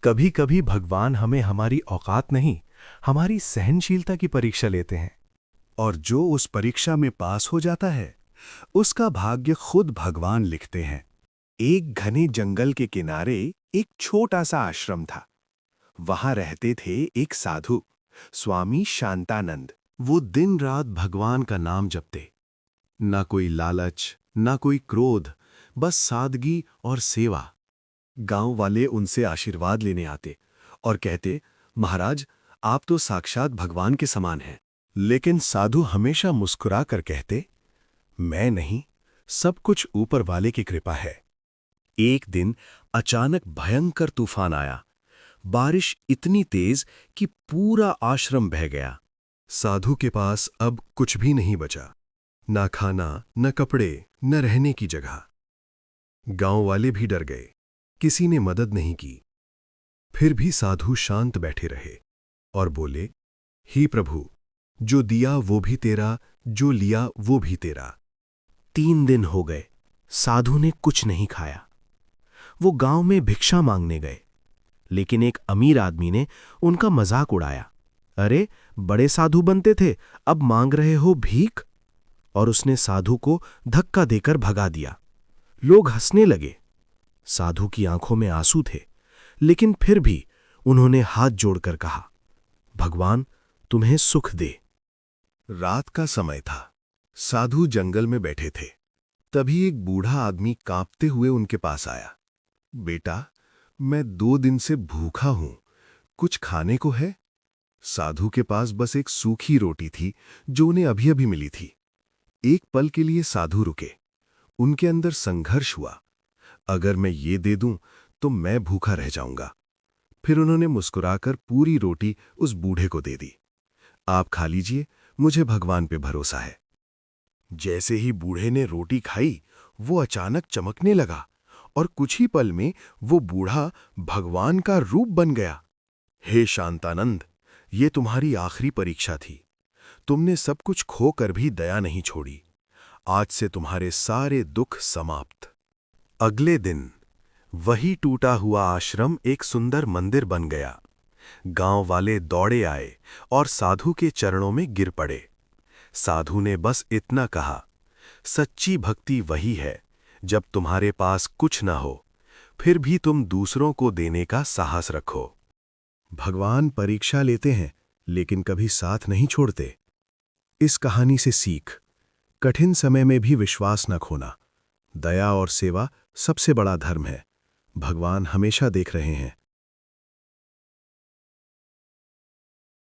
कभी कभी भगवान हमें हमारी औकात नहीं, हमारी सहनशीलता की परीक्षा लेते हैं। और जो उस परीक्षा में पास हो जाता है, उसका भाग्य खुद भगवान लिखते हैं। एक घने जंगल के किनारे एक छोटा सा आश्रम था। वहां रहते थे एक साधु, स्वामी शांतानंद। वो दिन रात भगवान का नाम जपते। ना कोई लालच, ना कोई क्रोध, बस सादगी और सेवा। गांव वाले उनसे आशीर्वाद लेने आते और कहते, महाराज, आप तो साक्षात भगवान के समान हैं। लेकिन साधु हमेशा मुस्कुरा कर कहते, मैं नहीं, सब कुछ ऊपर वाले की कृपा है। एक दिन अचानक भयंकर तूफान आया। बारिश इतनी तेज कि पूरा आश्रम बह गया। साधु के पास अब कुछ भी नहीं बचा, ना खाना, न कपड़े, न रहने की जगह। गांव वाले भी डर गए, किसी ने मदद नहीं की। फिर भी साधु शांत बैठे रहे और बोले, ही प्रभु, जो दिया वो भी तेरा, जो लिया वो भी तेरा। 3 दिन हो गए, साधु ने कुछ नहीं खाया। वो गांव में भिक्षा मांगने गए, लेकिन एक अमीर आदमी ने उनका मजाक उड़ाया। अरे, बड़े साधु बनते थे, अब मांग रहे हो भीख? और उसने साधु को धक्का देकर भगा दिया। लोग हंसने लगे। साधु की आंखों में आंसू थे, लेकिन फिर भी उन्होंने हाथ जोड़कर कहा, भगवान तुम्हें सुख दे। रात का समय था। साधु जंगल में बैठे थे। तभी एक बूढ़ा आदमी कांपते हुए उनके पास आया। बेटा, मैं 2 दिन से भूखा हूं, कुछ खाने को है? साधु के पास बस एक सूखी रोटी थी जो उन्हें अभी अभी मिली थी। एक पल के लिए साधु रुके। उनके अंदर संघर्ष हुआ, अगर मैं ये दे दूं तो मैं भूखा रह जाऊंगा। फिर उन्होंने मुस्कुराकर पूरी रोटी उस बूढ़े को दे दी। आप खा लीजिए, मुझे भगवान पे भरोसा है। जैसे ही बूढ़े ने रोटी खाई, वो अचानक चमकने लगा और कुछ ही पल में वो बूढ़ा भगवान का रूप बन गया। हे शांतानंद, ये तुम्हारी आखिरी परीक्षा थी। तुमने सब कुछ खोकर भी दया नहीं छोड़ी। आज से तुम्हारे सारे दुख समाप्त। अगले दिन वही टूटा हुआ आश्रम एक सुंदर मंदिर बन गया। गांव वाले दौड़े आए और साधु के चरणों में गिर पड़े। साधु ने बस इतना कहा, सच्ची भक्ति वही है जब तुम्हारे पास कुछ न हो, फिर भी तुम दूसरों को देने का साहस रखो। भगवान परीक्षा लेते हैं, लेकिन कभी साथ नहीं छोड़ते। इस कहानी से सीख, कठिन समय में भी विश्वास न खोना। दया और सेवा सबसे बड़ा धर्म है। भगवान हमेशा देख रहे हैं।